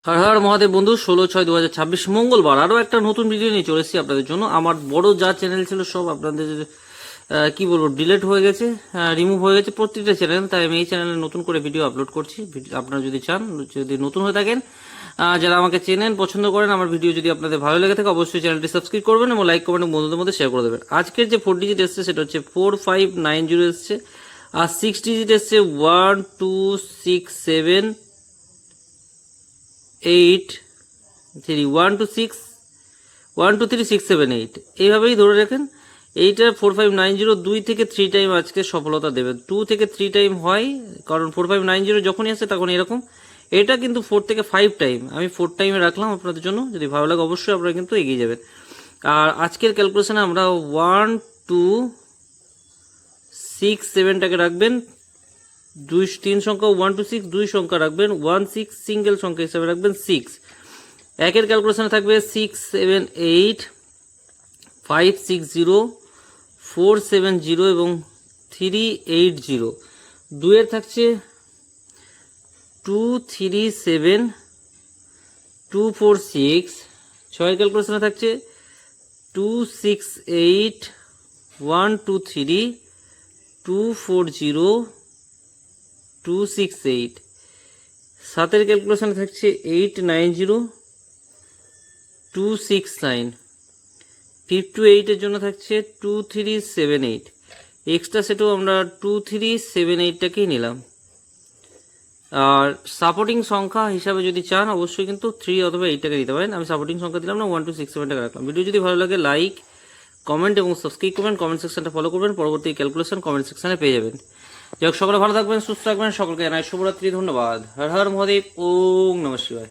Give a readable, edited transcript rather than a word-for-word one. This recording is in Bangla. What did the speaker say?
হর হর মহাদেব বন্ধু, 16/6/2026 মঙ্গলবার আরও একটা নতুন ভিডিও নিয়ে চলে এসেছি আপনাদের জন্য। আমার বড় যা চ্যানেল ছিল সব আপনাদের কি বলবো ডিলেট হয়ে গেছে, রিমুভ হয়ে গেছে প্রত্যেকটা চ্যানেল। তাই আমি এই চ্যানেলে নতুন করে ভিডিও আপলোড করছি। আপনারা যদি চান, যদি নতুন হয়ে থাকেন, যারা আমাকে চেনেন, পছন্দ করেন, আমার ভিডিও যদি আপনাদের ভালো লেগে থাকে অবশ্যই চ্যানেলটি সাবস্ক্রাইব করবেন এবং লাইক কমেন্ট বন্ধুদের মধ্যে শেয়ার করে দেবেন। আজকের যে 4 ডিজিট এসছে সেটা হচ্ছে 4590 এসছে, আর 6 ডিজিট এসছে 1267 8 1 2 3 6 7 8। এইভাবেই ধরে রাখেন। এইটা 4590 2 থেকে 3 টাইম আজকে সফলতা দেবে। 2 থেকে 3 টাইম হয়, কারণ 4590 যখনই আসে তখন এরকম। এটা কিন্তু 4 থেকে 5 টাইম, আমি 4 টাইমে রাখলাম আপনাদের জন্য। যদি ভালো লাগে অবশ্যই আপনারা কিন্তু এগিয়ে যাবেন। আর আজকের ক্যালকুলেশনে আমরা 1 2 6 7টাকে রাখবেন, 3 সংখ্যা 1 2 6, 2 সংখ্যা রাখবেন 1 6, সিঙ্গেল সংখ্যা হিসাবে রাখবেন 6। একের ক্যালকুলেশনে থাকবে 6 7 8 5 6 0 4 7 0 এবং 3 8 0। দুয়ের থাকছে 2 3 7 2 4 6। ছয়ের ক্যালকুলেশনে থাকছে 2 6 8 1 2 3 2 4 0 2 6 8। সাতের ক্যালকুলেশনে থাকছে 8 9 0 2 6 9। 5 to 8 জন্য থাকছে 2 3 7 8। এক্সট্রা সেটও আমরা 2 3 7 8টাকেই নিলাম। আর সাপোর্টিং সংখ্যা হিসাবে যদি চান অবশ্যই কিন্তু 3 অথবা 8টাকে দিতে পারেন। আমি সাপোর্টিং সংখ্যা দিলাম না, 1 2 6 7টাকে রাখলাম। ভিডিও যদি ভালো লাগে লাইক কমেন্ট এবং সাবস্ক্রাইব করবেন, কমেন্ট সেকশনটা ফলো করবেন, পরবর্তী ক্যালকুলেশন কমেন্ট সেকশনে পেয়ে যাবেন। যাই হোক, সকলে ভালো থাকবেন, সুস্থ থাকবেন, সকলকে জানাই শুভরাত্রি, ধন্যবাদ। হর হর মহাদেব, ওম নমঃ শিবায়।